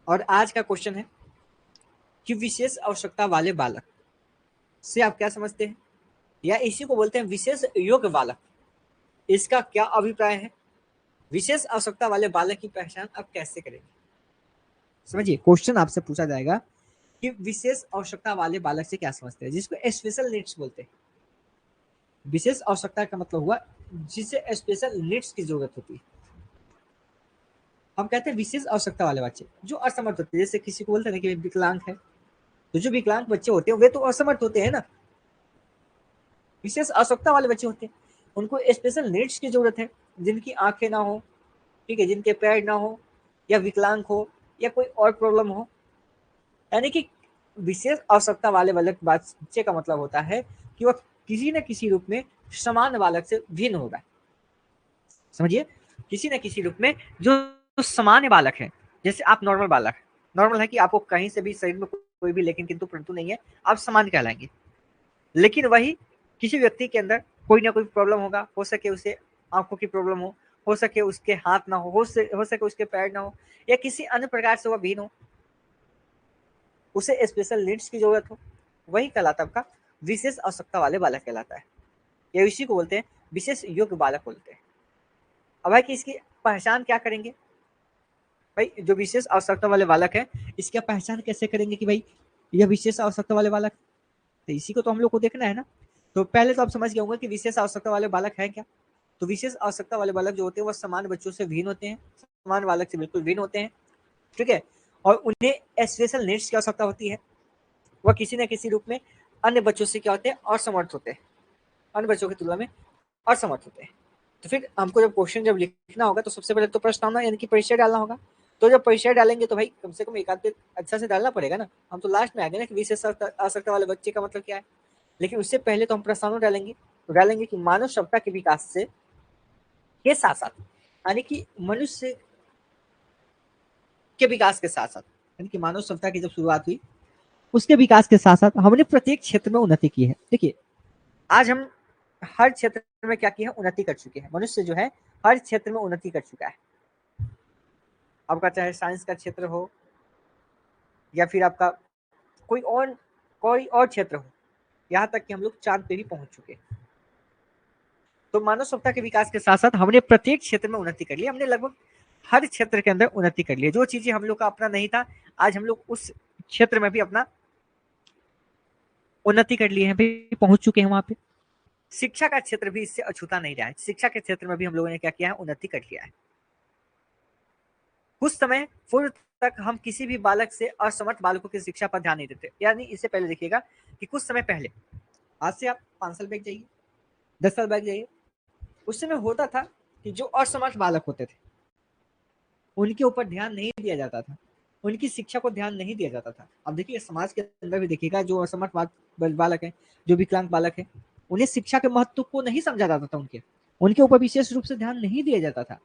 और आज का क्वेश्चन है कि विशेष आवश्यकता वाले बालक से आप क्या समझते हैं, या इसी को बोलते हैं विशेष योग्य बालक, इसका क्या अभिप्राय है? विशेष आवश्यकता वाले बालक की पहचान आप कैसे करेंगे? समझिए, क्वेश्चन आपसे पूछा जाएगा कि विशेष आवश्यकता वाले बालक से क्या समझते हैं, जिसको स्पेशल नीड्स बोलते हैं। विशेष आवश्यकता का मतलब हुआ जिसे स्पेशल नीड्स की जरूरत होती है। हम कहते हैं विशेष आवश्यकता वाले बच्चे जो असमर्थ होते हैं, जैसे किसी को बोलते हैं ना कि विकलांग है, तो जो विकलांग बच्चे होते हैं वे तो असमर्थ होते हैं ना, विशेष आवश्यकता वाले बच्चे होते हैं, उनको स्पेशल नीड्स की जरूरत है, जिनकी आंखें ना हो, ठीक है, जिनके पैर ना हो, या विकलांग हो, या कोई और प्रॉब्लम हो। यानी कि विशेष आवश्यकता वाले बालक बच्चे का मतलब होता है कि वह किसी न किसी रूप में समान बालक से भिन्न होगा। समझिए, किसी न किसी रूप में जो सामान्य बालक है, जैसे आप नॉर्मल बालक, नॉर्मल है कि आपको कहीं से भी शरीर में कोई भी लेकिन किंतु परंतु नहीं है, आप सामान्य कहलाएंगे। लेकिन वही किसी व्यक्ति के अंदर कोई ना कोई प्रॉब्लम होगा, हो सके उसे आंखों की प्रॉब्लम हो सके उसके हाथ ना हो सके उसके पैर ना हो, या किसी अन्य प्रकार से वह भिन्न हो, उसे स्पेशल नीड्स की जरूरत हो, वही कहलाता आपका विशेष आवश्यकता वाले बालक कहलाता है, या इसी को बोलते हैं विशेष योग्य बालक बोलते हैं। अब भाई कि इसकी पहचान क्या करेंगे? भाई जो विशेष आवश्यकता वाले बालक है, इसकी पहचान कैसे करेंगे कि भाई यह विशेष आवश्यकता वाले बालक, तो इसी को तो हम लोग को देखना है ना। तो पहले तो आप समझ गए होंगे कि विशेष आवश्यकता वाले बालक है क्या। तो विशेष आवश्यकता वाले बालक जो होते हैं वह सामान्य बच्चों से भिन्न होते हैं, सामान्य बालक से बिल्कुल भिन्न होते हैं, ठीक है। और उन्हें स्पेशल नीड्स की आवश्यकता होती है, वह किसी न किसी रूप में अन्य बच्चों से क्या होते हैं, असमर्थ होते हैं, अन्य बच्चों की तुलना में असमर्थ होते हैं। तो फिर हमको जब क्वेश्चन जब लिखना होगा तो सबसे पहले तो प्रश्नावना यानी कि परिचय डालना होगा। तो जब परिचय डालेंगे तो भाई कम से कम एक आध पेज अच्छा से डालना पड़ेगा ना। हम तो लास्ट में आ गए ना कि विशेष आवश्यकता वाले बच्चे का मतलब क्या है, लेकिन उससे पहले तो हम प्रस्तावना डालेंगे। तो डालेंगे कि मानव सभ्यता के विकास से के साथ साथ, यानी कि मनुष्य के विकास के साथ साथ, यानी कि मानव सभ्यता की जब शुरुआत हुई उसके विकास के साथ साथ हमने प्रत्येक क्षेत्र में उन्नति की है। देखिए, आज हम हर क्षेत्र में क्या किया है, उन्नति कर चुके हैं। मनुष्य जो है हर क्षेत्र में उन्नति कर चुका है। आपका चाहे साइंस का क्षेत्र हो, या फिर आपका कोई और क्षेत्र हो, यहाँ तक कि हम लोग चांद पे भी पहुंच चुके हैं। तो मानव सभ्यता के विकास के साथ साथ हमने प्रत्येक क्षेत्र में उन्नति कर ली। हमने लगभग हर क्षेत्र के अंदर उन्नति कर ली। जो चीजें हम लोग का अपना नहीं था, आज हम लोग उस क्षेत्र में भी अपना उन्नति कर लिए हैं, भी पहुंच चुके हैं वहां पे। शिक्षा का क्षेत्र भी इससे अछूता नहीं रहा है। शिक्षा के क्षेत्र में भी हम लोगों ने क्या किया है, उन्नति कर लिया है। कुछ समय पूर्व तक हम किसी भी बालक से असमर्थ बालकों की शिक्षा पर ध्यान नहीं देते। यानी इससे पहले देखिएगा कि कुछ समय पहले, आज से आप 5 साल बैक जाइए, 10 साल बैक जाइए, उस समय होता था कि जो असमर्थ बालक होते थे उनके ऊपर ध्यान नहीं दिया जाता था, उनकी शिक्षा को ध्यान नहीं दिया जाता था। अब देखिए समाज के अंदर भी देखिएगा जो असमर्थ बालक है, जो विकलांग बालक है, उन्हें शिक्षा के महत्व को नहीं समझा जाता था, उनके ऊपर विशेष रूप से ध्यान नहीं दिया जाता था,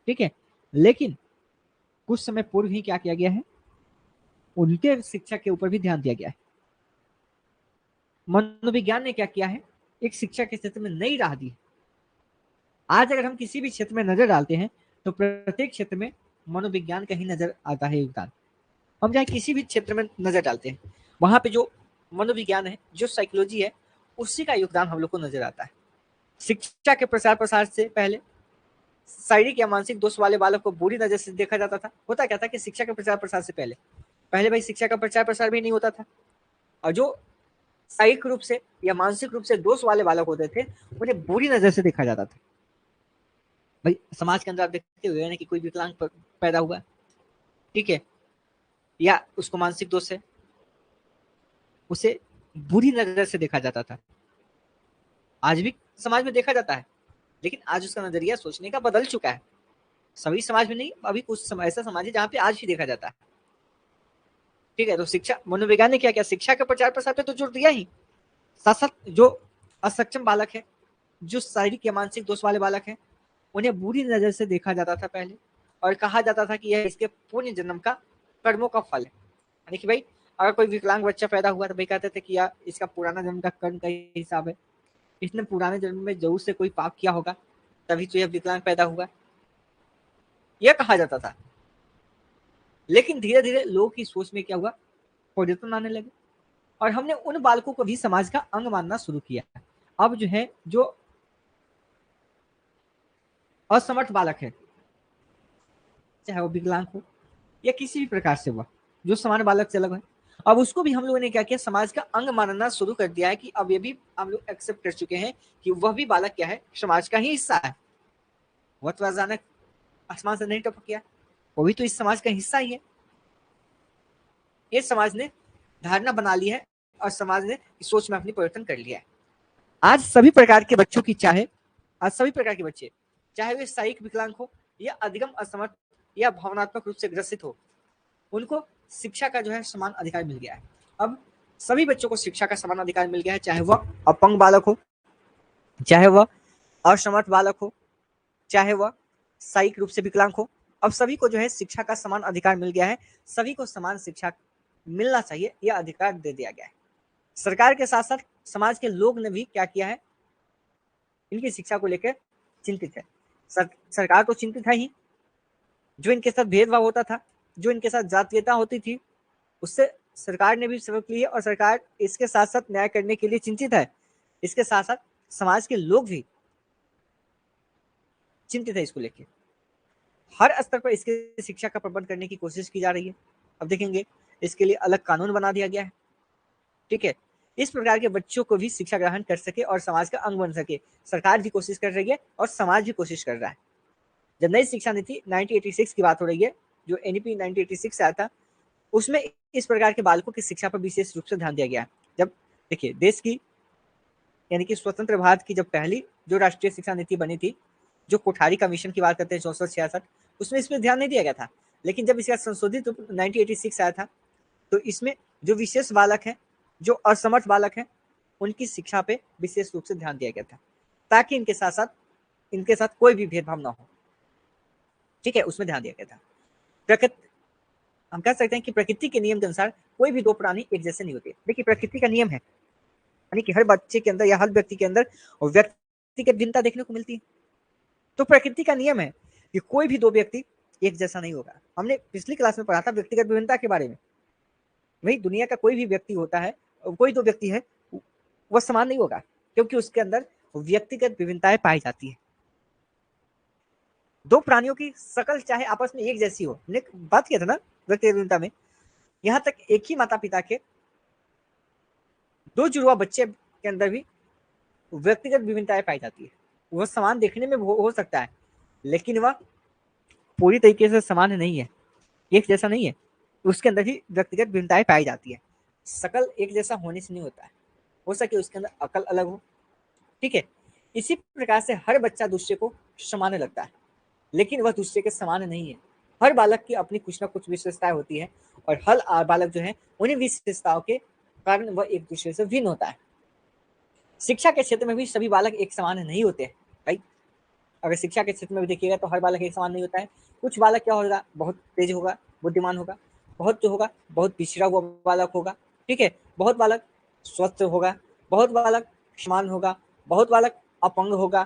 ठीक है। लेकिन कुछ समय पूर्व ही क्या किया गया है, उनके शिक्षा के ऊपर भी ध्यान दिया गया है। मनोविज्ञान ने क्या किया है, एक शिक्षा के क्षेत्र में नई राह दी। आज अगर हम किसी भी क्षेत्र में नजर डालते हैं तो प्रत्येक क्षेत्र में मनोविज्ञान का ही नजर आता है योगदान। हम चाहे किसी भी क्षेत्र में नजर डालते हैं, वहां पे जो मनोविज्ञान है, जो साइकोलॉजी है, उसी का योगदान हम लोग को नजर आता है। शिक्षा के प्रचार प्रसार से पहले शारीरिक या मानसिक दोष वाले बालक को बुरी नजर से देखा जाता था। होता क्या था कि शिक्षा के प्रचार प्रसार से पहले पहले भाई शिक्षा का प्रचार प्रसार भी नहीं होता था, और जो शारीरिक रूप से या मानसिक रूप से दोष वाले बालक होते थे उन्हें बुरी नजर से देखा जाता था। भाई समाज के अंदर आप देखते हुए ना कि कोई विकलांग पैदा हुआ, ठीक है, या उसको मानसिक दोष है, उसे बुरी नजर से देखा जाता था। आज भी समाज में देखा जाता है, लेकिन आज उसका नजरिया सोचने का बदल चुका है। सभी समाज में नहीं, अभी कुछ ऐसा समाज है जहाँ पे आज भी देखा जाता है, ठीक है। तो शिक्षा मनोविज्ञान ने क्या किया, शिक्षा के प्रचार प्रसार पे तो जोर दिया ही, साथ साथ जो असक्षम बालक है, जो शारीरिक या मानसिक दोष वाले बालक है, उन्हें बुरी नजर से देखा जाता था पहले, और कहा जाता था कि यह इसके पुण्य जन्म का कर्मों का फल है। यानी कि भाई अगर कोई विकलांग बच्चा पैदा हुआ तो भाई कहते थे कि यार इसका पुराना जन्म का कर्म का हिसाब है, इसने पुराने जन्म में जरूर से कोई पाप किया होगा, तभी तो यह विकलांग पैदा हुआ, यह कहा जाता था। लेकिन धीरे धीरे लोगों की सोच में क्या हुआ, परिवर्तन आने लगे और हमने उन बालकों को भी समाज का अंग मानना शुरू किया। अब जो है, जो असमर्थ बालक है, चाहे वो विकलांग हो या किसी भी प्रकार से हुआ, जो सामान्य बालक से अलग है, अब उसको भी हम लोगों ने क्या किया, समाज का अंग मानना शुरू कर दिया है कि अब ये भी हम लोग एक्सेप्ट कर चुके हैं कि वह भी बालक क्या है, समाज का ही हिस्सा है। वह तो अचानक आसमान से नहीं टपक गया, वो भी तो इस समाज का हिस्सा ही है। ये समाज ने धारणा बना ली है और समाज ने इस सोच में अपनी परिवर्तन कर लिया है। आज सभी प्रकार के बच्चों की चाहे, आज सभी प्रकार के बच्चे, चाहे वे शारीरिक विकलांग हो या अधिगम असमर्थ या भावनात्मक रूप से ग्रसित हो, उनको शिक्षा का जो है समान अधिकार मिल गया है। अब सभी बच्चों को शिक्षा का समान अधिकार मिल गया है, चाहे वह अपंग बालक हो, चाहे वह असमर्थ बालक हो, चाहे वह शारीरिक रूप से विकलांग हो। अब सभी को जो है शिक्षा का समान अधिकार मिल गया है, सभी को समान शिक्षा मिलना चाहिए, यह अधिकार दे दिया गया है। सरकार के साथ साथ समाज के लोग ने भी क्या किया है, इनकी शिक्षा को लेकर चिंतित है। सरकार तो चिंतित है ही, जो इनके साथ भेदभाव होता था, जो इनके साथ जातीयता होती थी, उससे सरकार ने भी सबक लिए और सरकार इसके साथ साथ न्याय करने के लिए चिंतित है। इसके साथ साथ समाज के लोग भी चिंतित है इसको लेकर। हर स्तर पर इसके शिक्षा का प्रबंध करने की कोशिश की जा रही है। अब देखेंगे, इसके लिए अलग कानून बना दिया गया है। ठीक है, इस प्रकार के बच्चों को भी शिक्षा ग्रहण कर सके और समाज का अंग बन सके, सरकार भी कोशिश कर रही है और समाज भी कोशिश कर रहा है। जब नई शिक्षा नीति 1986 की बात हो रही है, जो एनईपी 1986 से आया था, उसमें इस प्रकार के बालकों की शिक्षा पर विशेष रूप से ध्यान दिया गया। जब देखिए, देश की यानी कि स्वतंत्र भारत की जब पहली जो राष्ट्रीय शिक्षा नीति बनी थी, जो कोठारी कमीशन की बात करते हैं 64-66, उसमें इस पर ध्यान नहीं दिया गया था। लेकिन जब इसका संशोधित 1986 आया था, तो इसमें जो विशेष बालक है, जो असमर्थ बालक है, उनकी शिक्षा पे विशेष रूप से ध्यान दिया गया था, ताकि इनके साथ कोई भी भेदभाव ना हो। ठीक है, उसमें ध्यान दिया गया था। प्रकृति, हम कह सकते हैं कि प्रकृति के नियम के अनुसार कोई भी दो प्राणी एक जैसे नहीं होते। देखिए, प्रकृति का नियम है, यानी कि हर बच्चे के अंदर या हर व्यक्ति के अंदर व्यक्तिगत भिन्नता देखने को मिलती है। तो प्रकृति का नियम है कि कोई भी दो व्यक्ति एक जैसा नहीं होगा। हमने पिछली क्लास में पढ़ा था व्यक्तिगत विभिन्नता के बारे में। वही दुनिया का कोई भी व्यक्ति होता है, कोई दो व्यक्ति है, वह समान नहीं होगा, क्योंकि उसके अंदर व्यक्तिगत विभिन्नताएं पाई जाती है। दो प्राणियों की शकल चाहे आपस में एक जैसी हो, हमने बात किया था ना व्यक्तिगत विभिन्नता में, यहाँ तक एक ही माता पिता के दो जुड़वा बच्चे के अंदर भी व्यक्तिगत विभिन्नताएं पाई जाती है। वह समान देखने में हो सकता है, लेकिन वह पूरी तरीके से समान नहीं है, एक जैसा नहीं है। उसके अंदर ही व्यक्तिगत भिन्नताएं पाई जाती है। शकल एक जैसा होने से नहीं होता है, हो सके उसके अंदर अकल अलग हो। ठीक है, इसी प्रकार से हर बच्चा दूसरे को समान लगता है, लेकिन वह दूसरे के समान नहीं है। हर बालक की अपनी कुछ ना कुछ विशेषताएं होती है, और हर बालक जो है उन्हीं विशेषताओं के कारण वह एक दूसरे से भिन्न होता है। शिक्षा के क्षेत्र में भी सभी बालक एक समान नहीं होते हैं भाई। अगर शिक्षा के क्षेत्र में भी देखिएगा तो हर बालक एक समान नहीं होता है। कुछ बालक क्या होगा, बहुत तेज होगा, बुद्धिमान होगा, बहुत जो होगा बहुत पिछड़ा हुआ बालक होगा। ठीक है, बहुत बालक स्वस्थ होगा, बहुत बालक समान होगा, बहुत बालक अपंग होगा।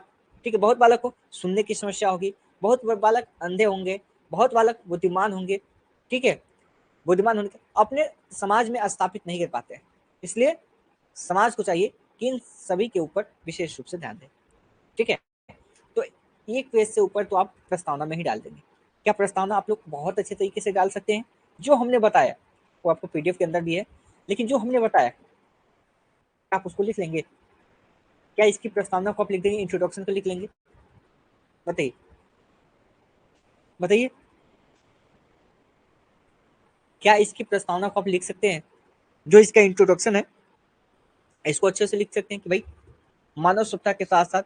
ठीक है, बहुत बालक को सुनने की समस्या होगी, बहुत बालक अंधे होंगे, बहुत बालक बुद्धिमान होंगे। ठीक है, बुद्धिमान होने के अपने समाज में स्थापित नहीं कर पाते हैं। इसलिए समाज को चाहिए कि इन सभी के ऊपर विशेष रूप से ध्यान दें। ठीक है, तो एक पेज से ऊपर तो आप प्रस्तावना में ही डाल देंगे। क्या प्रस्तावना आप लोग बहुत अच्छे तरीके से डाल सकते हैं? जो हमने बताया वो आपको पीडीएफ के अंदर भी है, लेकिन जो हमने बताया आप उसको लिख लेंगे? क्या इसकी प्रस्तावना को आप लिख देंगे, इंट्रोडक्शन को लिख लेंगे? बताइए बताइए, क्या इसकी प्रस्तावना को आप लिख सकते हैं? जो इसका इंट्रोडक्शन है इसको अच्छे से लिख सकते हैं कि भाई मानव सभ्यता के साथ साथ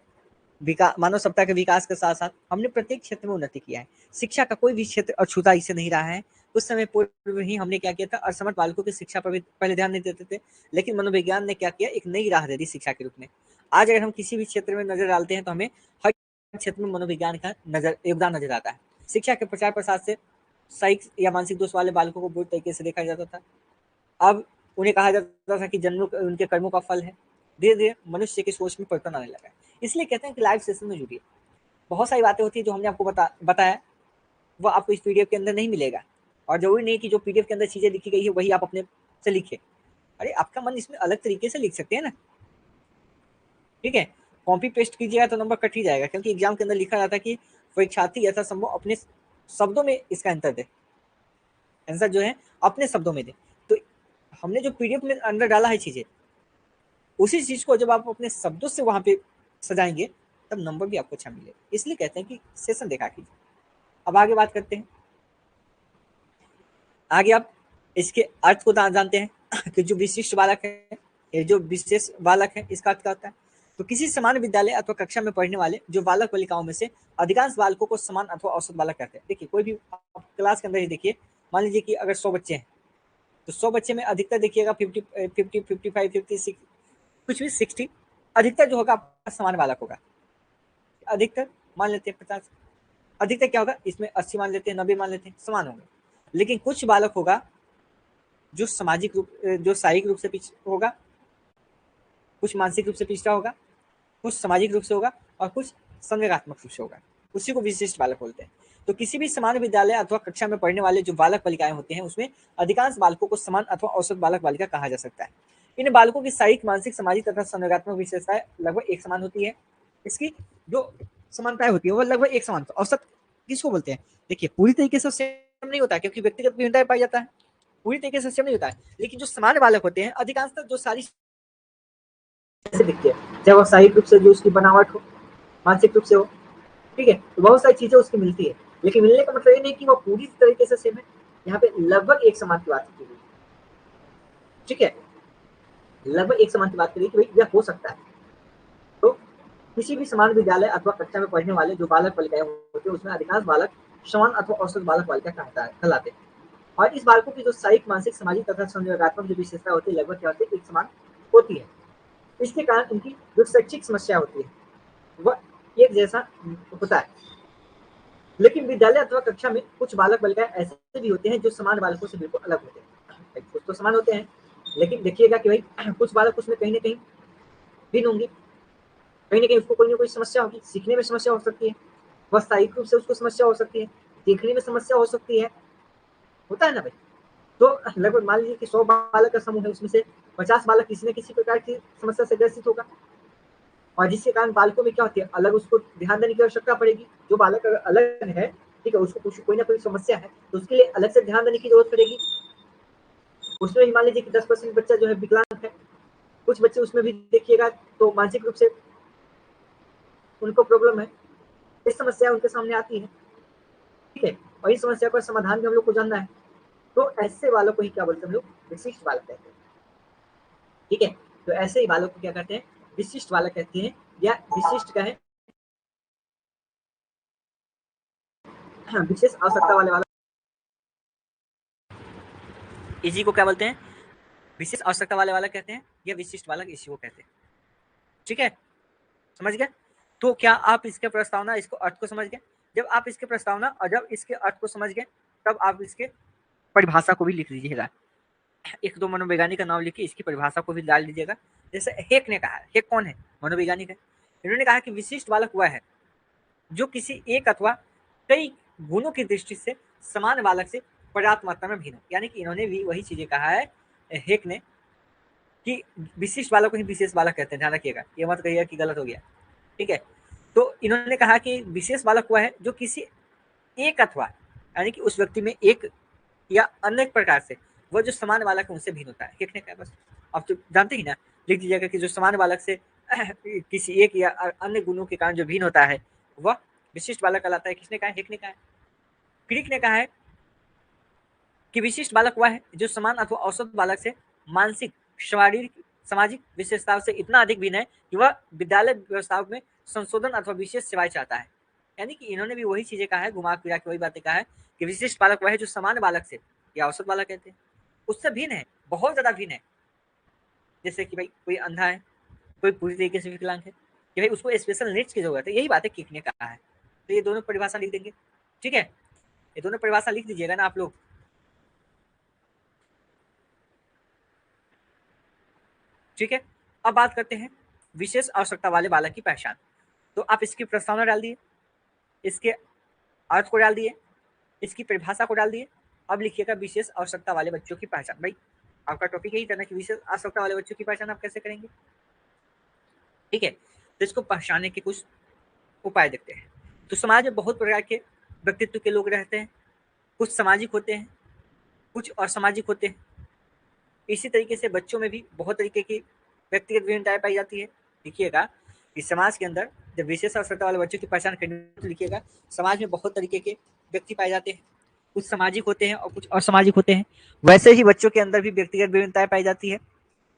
मानव सभ्यता के विकास के साथ साथ हमने प्रत्येक क्षेत्र में उन्नति किया है। शिक्षा का कोई भी क्षेत्र अछूता इसे नहीं रहा है। उस समय पूर्व ही हमने क्या किया था, असमर्थ बालकों की शिक्षा पर भी पहले ध्यान नहीं देते थे, लेकिन मनोविज्ञान ने क्या किया, एक नई राह दे दी शिक्षा के रूप में। आज अगर हम किसी भी क्षेत्र में नजर डालते हैं तो हमें हर क्षेत्र में मनोविज्ञान का योगदान नजर आता है। शिक्षा के प्रचार प्रसार से शारीरिक या मानसिक दोष वाले बालकों को बुरी तरीके से देखा जाता था। अब उन्हें कहा जाता था कि जन्म उनके कर्मों का फल है। धीरे धीरे मनुष्य की सोच में परिवर्तन आने लगा है। इसलिए कहते हैं कि लाइव सेशन में जुड़िए। बहुत सारी बातें होती है जो हमने आपको बताया, वो आपको इस पीडीएफ के अंदर नहीं मिलेगा। और जरूरी नहीं कि जो पीडीएफ के अंदर चीजें लिखी गई है वही आप अपने से लिखे। अरे आपका मन इसमें अलग तरीके से लिख सकते हैं ना, ठीक है। कॉपी पेस्ट कीजिएगा तो नंबर कट ही जाएगा, क्योंकि एग्जाम के अंदर लिखा जाता है कि परीक्षार्थी यथासंभव अपने शब्दों में इसका आंसर दे, आंसर जो है अपने शब्दों में दे। तो हमने जो पीडीएफ में अंदर डाला है चीजें, उसी चीज को जब आप अपने शब्दों से वहां पे सजाएंगे तब नंबर भी आपको अच्छा मिलेगा। इसलिए कहते हैं कि सेशन देखा कीजिए। अब आगे बात करते हैं। आगे आप इसके अर्थ को जानते हैं कि जो विशिष्ट बालक है, ये जो विशेष बालक है, इसका अर्थ क्या होता है। तो किसी समान विद्यालय अथवा कक्षा में पढ़ने वाले जो बालक बालिकाओं में से अधिकांश बालकों को समान अथवा औसत बालक कहते हैं। देखिए कोई भी क्लास के अंदर ही देखिए, मान लीजिए कि अगर 100 बच्चे हैं तो 100 बच्चे में अधिकतर देखिएगा 50, 55, 56, कुछ भी 60, अधिकतर जो होगा आपका समान बालक होगा। अधिकतर मान लेते हैं 50, अधिकतर क्या होगा इसमें 80 मान लेते हैं, 90 मान लेते हैं, समान होंगे। लेकिन कुछ बालक होगा जो सामाजिक रूप, जो शारीरिक रूप से पिछड़ा होगा, कुछ मानसिक रूप से पिछड़ा होगा, कुछ सामाजिक रूप से होगा और कुछ संवेगात्मक रूप से होगा। उसी को विशिष्ट बालक बोलते हैं। तो किसी भी समान विद्यालय अथवा कक्षा में पढ़ने वाले जो बालक बालिकाएं होते हैं उसमें अधिकांश बालकों को समान अथवा औसत बालक बालिका कहा जा सकता है। इन बालकों की शारीरिक, मानसिक, सामाजिक तथा संवेगात्मक विशेषताएं लगभग एक समान होती है। इसकी जो समानताएं होती है वो लगभग एक समान। औसत किसको बोलते हैं? देखिए पूरी तरीके से सेम नहीं होता है, क्योंकि व्यक्तिगत भिन्नताएं पाई जाता है, पूरी तरीके से सेम नहीं होता है। लेकिन जो समान बालक होते हैं अधिकांशतः जो सारी ऐसे दिखती है, चाहे वो शारीरिक रूप से जो उसकी बनावट हो, मानसिक रूप से हो, ठीक है, तो बहुत सारी चीजें उसकी मिलती है। लेकिन मिलने का मतलब ये नहीं कि वो पूरी तरीके से सेम है, यहाँ पे लगभग एक समान की बात की गई, ठीक है, लगभग एक समान की बात करिए कि भाई यह हो सकता है। तो किसी भी समान विद्यालय अथवा कक्षा में पढ़ने वाले जो बालक बालिकाएं होते हैं उसमें अधिकांश बालक समान अथवा औसत बालक बालिका कहलाते हैं। और इस बालकों की जो शारीरिक, मानसिक, सामाजिक तथा संवेगात्मक जो विशेषता होती है लगभग क्या होती है, एक समान होती है। इसके कारण उनकी जो शैक्षिक समस्या होती है वह एक जैसा होता है। लेकिन विद्यालय अथवा कक्षा में कुछ बालक बालिकाएं ऐसे भी होते हैं जो समान बालकों से बिल्कुल अलग होते हैं। कुछ तो समान होते हैं, लेकिन देखिएगा कि भाई कुछ बालक उसमें कहीं ना कहीं भिन्न होंगे, कहीं ना कहीं उसको कोई ना कोई समस्या होगी, सीखने में समस्या हो सकती है, वह शारीरिक रूप से उसको समस्या हो सकती है, देखने में समस्या हो सकती है, होता है ना भाई। तो लगभग मान लीजिए कि 100 बालक का समूह है, उसमें से 50 बालक किसी न किसी प्रकार की समस्या से ग्रसित होगा, और जिसके कारण बालकों में क्या होती है, अलग उसको ध्यान देने की आवश्यकता पड़ेगी। जो बालक अगर अलग है, ठीक है, उसको कुछ कोई ना कोई समस्या है तो उसके लिए अलग से ध्यान देने की जरूरत पड़ेगी। उसमें ही मान लीजिए कि 10% बच्चा जो है विकलांग है, कुछ बच्चे उसमें भी देखिएगा तो मानसिक रूप से उनको प्रॉब्लम है, इस समस्या उनके सामने आती है, ठीक है, और इस समस्या का समाधान भी हम लोग को जानना है। तो ऐसे बालक को ही क्या बोलते हैं हम लोग, विशिष्ट बालक कहते हैं, ठीक है। तो ऐसे ही बालक को क्या कहते हैं, विशिष्ट बालक कहते हैं, या विशिष्ट कहें विशेष आवश्यकता वाले बालक, इसी को क्या बोलते हैं, विशेष आवश्यकता वाले बालक कहते हैं, या विशिष्ट बालक इसी को कहते हैं, ठीक है, समझ गए। तो क्या आप इसके प्रस्तावना, इसको अर्थ को समझ गए? जब आप इसके प्रस्तावना और जब इसके अर्थ को समझ गए तब आप इसके परिभाषा को भी लिख लीजिएगा। एक दो मनोवैज्ञानिक का नाम लिखिए, इसकी परिभाषा को भी डाल दीजिएगा। जैसे हेक ने कहा है, हेक कौन है, मनोवैज्ञानिक है, इन्होंने कहा कि विशिष्ट बालक वह है जो किसी एक अथवा कई गुणों की दृष्टि से समान बालक से पर्याप्त मात्रा में भिन्न हो। यानी कि इन्होंने भी वही चीजें कहा है हेक ने, कि विशिष्ट बालक को ही विशेष बालक कहते हैं, ध्यान रखिएगा, ये मत कहिएगा कि गलत हो गया, ठीक है। तो इन्होंने कहा कि विशेष बालक वह है जो किसी एक अथवा, यानी कि उस व्यक्ति में एक या अन्य प्रकार से वह जो समान बालक है उनसे भिन्न होता है। हेक ने कहा, बस आप तो जानते ही ना, लिख दीजिएगा कि जो समान बालक से किसी एक या अन्य गुणों के कारण जो भिन्न होता है वह विशिष्ट बालक कहलाता है। किसने कहा, हेक ने कहा है। क्रिक ने कहा है कि विशिष्ट बालक वह है जो समान अथवा औसत बालक से मानसिक, शारीरिक, सामाजिक विशेषताओं से इतना अधिक भिन्न है कि वह विद्यालय व्यवस्था में संशोधन अथवा विशेष सेवाएं चाहता है। यानी कि इन्होंने भी वही चीजें कहा है, घुमा फिरा के वही बातें कहा है कि विशिष्ट बालक वह है जो समान बालक से, या औसत बालक कहते हैं, उससे भिन्न है, बहुत ज्यादा भिन्न है। जैसे कि भाई कोई अंधा है, कोई पूरी तरीके से विकलांग है, कि भाई उसको स्पेशल नीड्स की जरूरत है, यही बातें किक ने कहा है। तो ये दोनों परिभाषा लिख देंगे, ठीक है, ये दोनों परिभाषा लिख दीजिएगा ना आप लोग, ठीक है। अब बात करते हैं विशेष आवश्यकता वाले बालक की पहचान। तो आप इसकी प्रस्तावना डाल दिए, इसके अर्थ को डाल दिए, इसकी परिभाषा को डाल दिए, अब लिखिएगा विशेष आवश्यकता वाले बच्चों की पहचान। भाई आपका टॉपिक यही था ना कि विशेष आवश्यकता वाले बच्चों की पहचान आप कैसे करेंगे, ठीक है। तो इसको पहचानने के कुछ उपाय देखते हैं। तो समाज में बहुत प्रकार के व्यक्तित्व के लोग रहते हैं, कुछ सामाजिक होते हैं, कुछ असामाजिक होते हैं। इसी तरीके से बच्चों में भी बहुत तरीके की व्यक्तिगत भिन्नताएं पाई जाती है। लिखिएगा कि समाज के अंदर जब विशेष आवश्यकता वाले बच्चों की पहचान करनी तो लिखिएगा समाज में बहुत तरीके के व्यक्ति पाए जाते हैं, कुछ सामाजिक होते हैं और कुछ असामाजिक होते हैं। वैसे ही बच्चों के अंदर भी व्यक्तिगत भिन्नताएं पाई जाती है,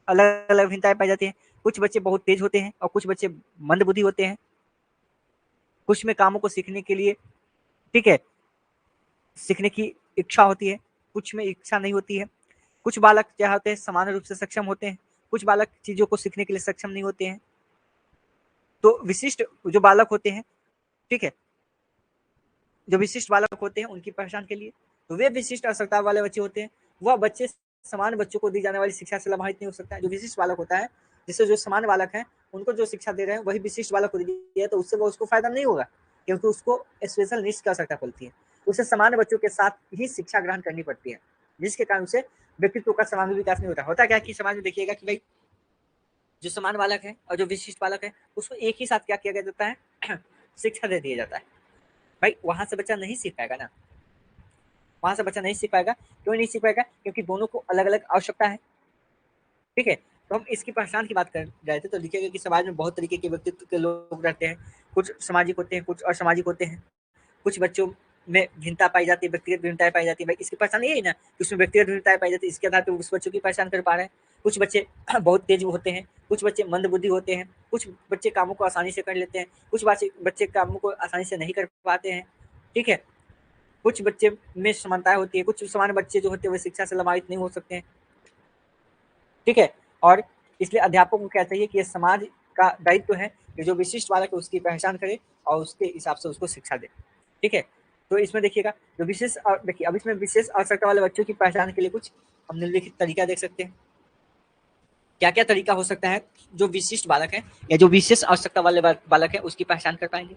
अलग अलग भिन्नताएं पाई जाती है। कुछ बच्चे बहुत तेज होते हैं और कुछ बच्चे मंदबुद्धि होते हैं। कुछ में कामों को सीखने के लिए, ठीक है, सीखने की इच्छा होती है, कुछ में इच्छा नहीं होती है। कुछ बालक क्या होते हैं समान रूप से सक्षम होते हैं, कुछ बालक चीजों को सीखने के लिए सक्षम नहीं होते हैं। तो विशिष्ट जो बालक होते हैं, ठीक है, जो विशिष्ट बालक होते हैं उनकी पहचान के लिए तो वे विशिष्ट आवश्यकता वाले बच्चे होते हैं। वह बच्चे समान बच्चों को दी जाने वाली शिक्षा से लाभान्वित नहीं हो सकता है। जो विशिष्ट बालक होता है, जिससे जो समान बालक है उनको जो शिक्षा दे रहे हैं वही विशिष्ट बालक को दी है, तो उससे वो उसको फायदा नहीं होगा, क्योंकि उसको स्पेशल नीड्स की आवश्यकता पड़ती है। उसे समान बच्चों के साथ ही शिक्षा ग्रहण करनी पड़ती है, जिसके कारण से व्यक्तित्व का समाज विकास नहीं होता। होता क्या है कि समाज में देखिएगा कि भाई जो समान बालक है और जो विशिष्ट बालक है उसको एक ही साथ क्या किया जाता है शिक्षा दे दिया जाता है। भाई वहां से बच्चा नहीं सीख पाएगा ना, वहां से बच्चा नहीं सीख पाएगा। क्यों नहीं सीख पाएगा, क्योंकि दोनों को अलग अलग आवश्यकता है, ठीक है। तो हम इसकी पहचान की बात कर रहे थे, तो लिखेगा कि समाज में बहुत तरीके के व्यक्तित्व के लोग रहते हैं, कुछ सामाजिक होते हैं, कुछ असामाजिक होते हैं। कुछ बच्चों में भिन्नता पाई जाती है, व्यक्तिगत भिन्नताएं पाई जाती है। भाई इसकी पहचान यही है ना कि उसमें व्यक्तिगत भिन्नताएं पाई जाती है, इसके आधार पर उस बच्चों की पहचान कर पा रहे हैं। कुछ बच्चे बहुत तेज होते हैं, कुछ बच्चे मंदबुद्धि होते हैं, कुछ बच्चे कामों को आसानी से कर लेते हैं, कुछ बच्चे कामों को आसानी से नहीं कर पाते हैं, ठीक है। कुछ बच्चे में समानताएं होती है, कुछ सामान्य बच्चे जो होते हैं वो शिक्षा से लाभान्वित नहीं हो सकते हैं, ठीक है। और इसलिए अध्यापकों को क्या चाहिए कि ये समाज का दायित्व है कि जो विशिष्ट बालक है उसकी पहचान करे और उसके हिसाब से उसको शिक्षा दे, ठीक है। तो इसमें देखिएगा जो विशेष देखिए अब इसमें विशेष आवश्यकता वाले बच्चों की पहचान के लिए कुछ हम निम्नलिखित तरीका देख सकते हैं। क्या क्या तरीका हो सकता है जो विशिष्ट बालक है या जो विशेष आवश्यकता वाले बालक है उसकी पहचान कर पाएंगे,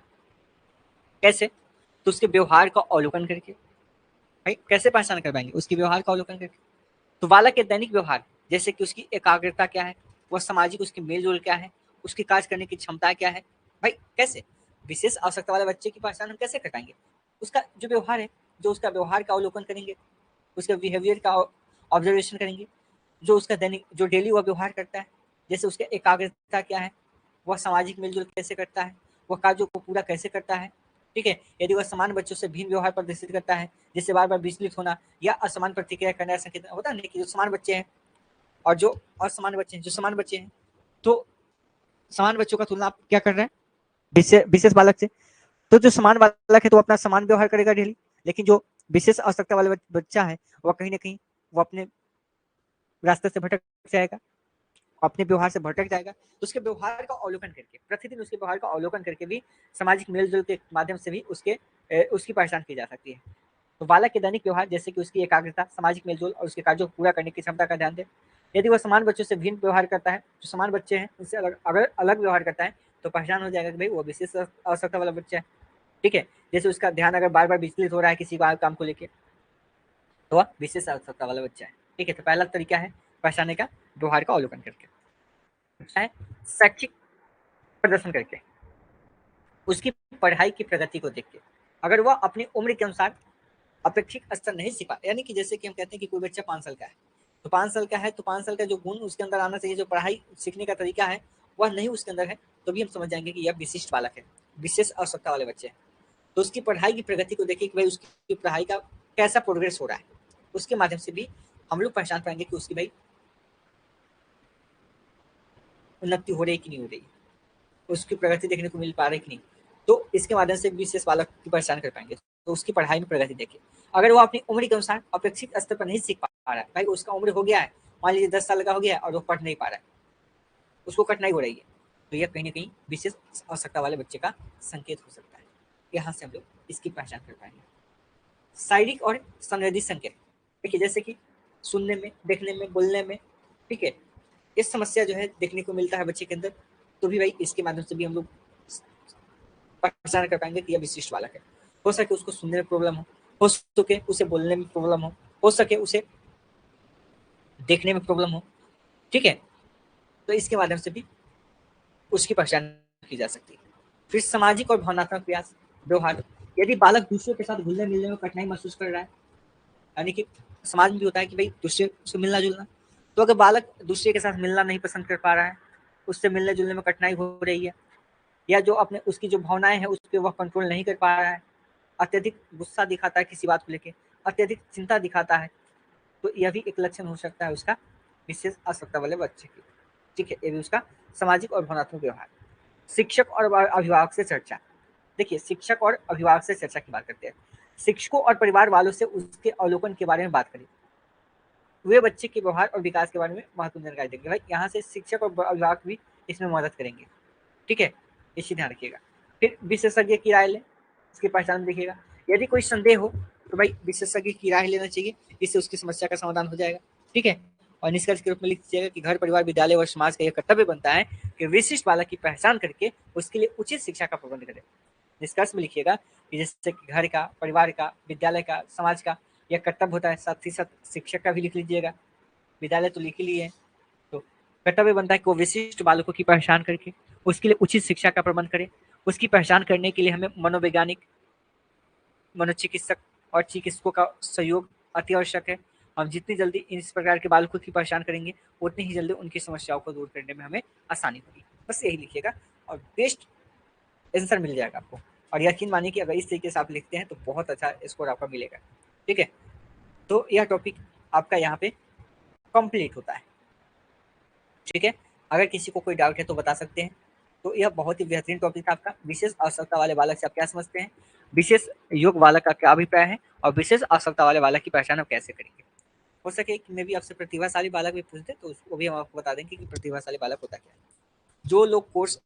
कैसे, तो उसके व्यवहार का अवलोकन करके। भाई कैसे पहचान कर पाएंगे, उसके व्यवहार का अवलोकन करके। तो बालक के दैनिक व्यवहार, जैसे कि उसकी एकाग्रता क्या है, वह सामाजिक उसके मेलजोल क्या है, उसकी कार्य करने की क्षमता क्या है। भाई कैसे विशेष आवश्यकता वाले बच्चे की पहचान हम कैसे कर पाएंगे, उसका जो व्यवहार है, जो उसका व्यवहार का अवलोकन करेंगे, उसके बिहेवियर का ऑब्जर्वेशन करेंगे, जो उसका दैनिक जो डेली वह व्यवहार करता है, जैसे उसकी एकाग्रता क्या है, वह सामाजिक मेलजोल कैसे करता है, वह कार्यों को पूरा कैसे करता है, ठीक है। यदि वह समान बच्चों से भिन्न व्यवहार प्रदर्शित करता है, जिससे बार बार विचलित होना या असमान प्रतिक्रिया करना संकेत होता है कि जो समान बच्चे हैं और जो असमान बच्चे हैं, जो समान बच्चे हैं तो समान बच्चों का तुलना आप क्या कर रहे हैं विशेष बालक से। तो जो समान बालक है तो अपना समान व्यवहार करेगा डेली, लेकिन जो विशेष आवश्यकता वाला बच्चा है वह कहीं ना कहीं वो अपने रास्ते से भटक जाएगा, अपने व्यवहार से भटक जाएगा। तो उसके व्यवहार का अवलोकन करके, प्रतिदिन उसके व्यवहार का अवलोकन करके भी सामाजिक मेलजोल के माध्यम से भी उसकी पहचान की जा सकती है। तो बालक के दैनिक व्यवहार, जैसे कि उसकी एकाग्रता, सामाजिक मेलजोल और उसके कार्यों को पूरा करने की क्षमता का ध्यान दें। यदि वह समान बच्चों से भिन्न व्यवहार करता है, जो समान बच्चे हैं उनसे अगर अलग व्यवहार करता है तो पहचान हो जाएगा कि भाई वो विशेष आवश्यकता वाला बच्चा है, ठीक है। जैसे उसका ध्यान अगर बार बार विचलित हो रहा है किसी काम को लेकर तो वह विशेष आवश्यकता वाला बच्चा है, ठीक है। तो पहला तरीका है पहचानने का व्यवहार का अवलोकन करके, है शैक्षिक प्रदर्शन करके, उसकी पढ़ाई की प्रगति को देख के। अगर वह अपनी उम्र के अनुसार अपेक्षित स्तर नहीं सीखा, यानी कि जैसे कि हम कहते हैं कि कोई बच्चा 5 साल का है तो 5 साल का है तो 5 साल का जो गुण उसके अंदर आना चाहिए, जो पढ़ाई सीखने का तरीका है वह नहीं उसके अंदर है, तो भी हम समझ जाएंगे कि यह विशिष्ट बालक है, विशेष आवश्यकता वाले बच्चे हैं। तो उसकी पढ़ाई की प्रगति को देखिए कि भाई उसकी पढ़ाई का कैसा प्रोग्रेस हो रहा है, उसके माध्यम से भी हम लोग पहचान पाएंगे कि उसकी भाई उन्नति हो रही है कि नहीं हो रही है, उसकी प्रगति देखने को मिल पा रही है कि नहीं। तो इसके माध्यम से विशेष बालक की पहचान कर पाएंगे। तो उसकी पढ़ाई में प्रगति देखिए। अगर वो अपनी उम्र के अनुसार अपेक्षित स्तर पर नहीं सीख पा रहा है, भाई उसका उम्र हो गया है, मान लीजिए 10 साल का हो गया है और वो पढ़ नहीं पा रहा है, उसको कठिनाई हो रही है, तो यह कहीं ना कहीं विशेष आवश्यकता वाले बच्चे का संकेत हो सकता है। यहाँ से हम लोग इसकी पहचान कर पाएंगे। शारीरिक और संवेदी संकेत देखिए, जैसे कि सुनने में, देखने में, बोलने में, ठीक है, इस समस्या जो है देखने को मिलता है बच्चे के अंदर, तो भी भाई इसके माध्यम से भी हम लोग पहचान कर पाएंगे कि यह विशिष्ट बालक है। हो सके उसको सुनने में प्रॉब्लम हो, हो सके उसे बोलने में प्रॉब्लम हो सके उसे देखने में प्रॉब्लम हो, ठीक है, तो इसके माध्यम से भी उसकी पहचान की जा सकती है। फिर सामाजिक और भावनात्मक प्रयास व्यवहार, यदि बालक दूसरों के साथ घुलने मिलने में कठिनाई महसूस कर रहा है, यानी कि समाज में भी होता है कि भाई दूसरे से मिलना जुलना, तो अगर बालक दूसरे के साथ मिलना नहीं पसंद कर पा रहा है, उससे मिलने जुलने में कठिनाई हो रही है, या जो अपने उसकी जो भावनाएं हैं उस पर वह कंट्रोल नहीं कर पा रहा है, अत्यधिक गुस्सा दिखाता है किसी बात को लेकर, अत्यधिक चिंता दिखाता है, तो यह भी एक लक्षण हो सकता है उसका विशेष आवश्यकता वाले बच्चे की, ठीक है, ये भी उसका सामाजिक और भावनात्मक व्यवहार। शिक्षक और अभिभावक से चर्चा, देखिए शिक्षक और अभिभावक से चर्चा की बात करते हैं। शिक्षकों और परिवार वालों से उसके अवलोकन के बारे में बात करें, वे बच्चे के व्यवहार और विकास के बारे में महत्वपूर्ण जानकारी देंगे। भाई यहाँ से शिक्षक और अभिभावक भी इसमें मदद करेंगे, ठीक है, इसे ध्यान रखिएगा। फिर विशेषज्ञ की राय लें, इसकी पहचान देखिएगा, यदि कोई संदेह हो तो भाई विशेषज्ञ की राय लेना चाहिए, इससे उसकी समस्या का समाधान हो जाएगा, ठीक है। और निष्कर्ष के रूप में लिख दीजिएगा कि घर परिवार विद्यालय और समाज का यह कर्तव्य बनता है कि विशिष्ट बालक की पहचान करके उसके लिए उचित शिक्षा का प्रबंध करें। निष्कर्ष में लिखिएगा कि जैसे कि घर का, परिवार का, विद्यालय का, समाज का यह कर्तव्य होता है, साथ ही साथ शिक्षक का भी लिख लीजिएगा, विद्यालय तो लिख ही लिए, तो कर्तव्य बनता है कि वो विशिष्ट बालकों की पहचान करके उसके लिए उचित शिक्षा का प्रबंध करें। उसकी पहचान करने के लिए हमें मनोवैज्ञानिक, मनोचिकित्सक और चिकित्सकों का सहयोग अति आवश्यक है। हम जितनी जल्दी इस प्रकार के बालकों की पहचान करेंगे उतनी ही जल्दी उनकी समस्याओं को दूर करने में हमें आसानी होगी। बस यही लिखिएगा और बेस्ट आंसर मिल जाएगा आपको। और यकीन मानिए कि अगर इस तरीके से आप लिखते हैं तो बहुत अच्छा स्कोर आपका मिलेगा, ठीक है। तो यह टॉपिक आपका यहाँ पे कंप्लीट होता है, ठीक है। अगर किसी को कोई डाउट है तो बता सकते हैं। तो यह बहुत ही बेहतरीन टॉपिक है आपका। विशेष आवश्यकता वाले बालक से आप क्या समझते हैं, विशेष योग बालक का क्या अभिप्राय है, और विशेष आवश्यकता वाले बालक की पहचान आप कैसे करेंगे। हो सके कि मैं भी आपसे प्रतिभाशाली बालक भी पूछ दे तो उसको भी हम आपको बता देंगे कि प्रतिभाशाली बालक होता क्या है। जो लोग कोर्स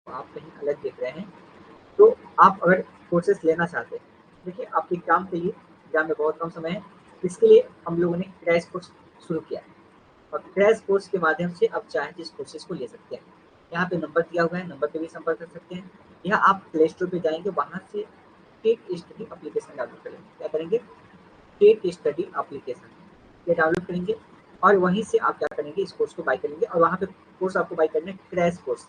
आप कहीं अलग देख रहे हैं, तो आप अगर कोर्सेस लेना चाहते हैं, देखिए आपके एग्जाम के लिए, एग्जाम में बहुत कम समय है, इसके लिए हम लोगों ने क्रैश कोर्स शुरू किया है। और क्रैश कोर्स के माध्यम से आप चाहें जिस कोर्सेज को ले सकते हैं। यहाँ पे नंबर दिया हुआ है, नंबर पे भी संपर्क कर सकते हैं, या आप प्ले स्टोर पे जाएंगे, वहाँ से टेक स्टडी एप्लीकेशन डाउनलोड करेंगे। क्या करेंगे, टेक स्टडी एप्लीकेशन ये डाउनलोड करेंगे, और वहीं से आप क्या करेंगे, इस कोर्स को बाय करेंगे। और वहाँ पे कोर्स आपको बाय करना है क्रैश कोर्स,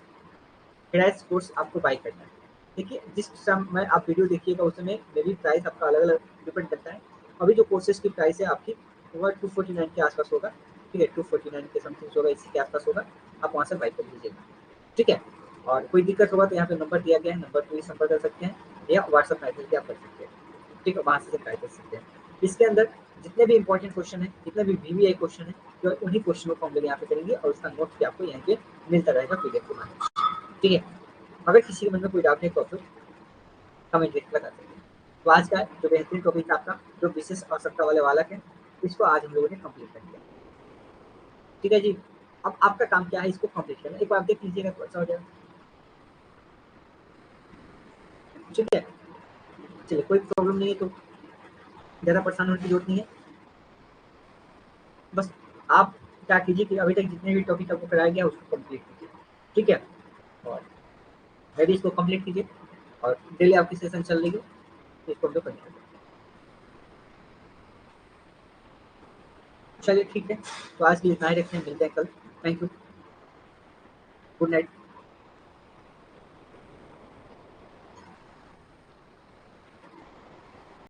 क्रैश कोर्स आपको बाय करना है। देखिए जिस समय आप वीडियो देखिएगा उस समय मे भी प्राइस आपका अलग अलग डिपेंड करता है। अभी जो कोर्सेज की प्राइस है आपकी वो 249 के आसपास होगा, ठीक है, 249 के समथिंग होगा, इसी के आसपास होगा। आप वहाँ से बाई कर लीजिएगा, ठीक है। और कोई दिक्कत होगा तो यहाँ पे नंबर दिया गया है, नंबर पर भी संपर्क कर सकते हैं, या व्हाट्सअप मैसेज भी आप कर सकते हैं, ठीक है, वहाँ से ट्राई कर सकते हैं। इसके अंदर जितने भी इंपॉर्टेंट क्वेश्चन है, जितने भी वीवीआई क्वेश्चन है, जो उन्हीं क्वेश्चनों को हम लोग यहाँ पे करेंगे, और उसका नोट भी आपको यहाँ पे मिलता रहेगा पीडीएफ के माध्यम, ठीक है। अगर किसी के मन में कोई डाउट है तो आप कमेंट लिख बता सकते हैं। तो आज का जो बेहतरीन टॉपिक था आपका, जो विशेष आवश्यकता वाले बालक है, इसको आज हम लोगों ने कंप्लीट कर दिया, ठीक है जी। अब आपका काम क्या है, इसको कंप्लीट करना, एक बार देख लीजिएगा तो अच्छा हो जाएगा, ठीक है। चलिए कोई प्रॉब्लम नहीं है, तो ज़्यादा परेशान होने की जरूरत नहीं है। बस आप क्या कीजिए कि अभी तक जितने भी टॉपिक आपको कराया गया उसको कंप्लीट कीजिए, ठीक है। और मेरी इसको कंप्लीट कीजिए, और डेली आपकी सेशन चल रही है, इसको हम लोग कंटिन्यू करें। चलिए ठीक है, तो आज के लिए इतना ही रखते हैं, मिलते हैं कल। Thank you, good night.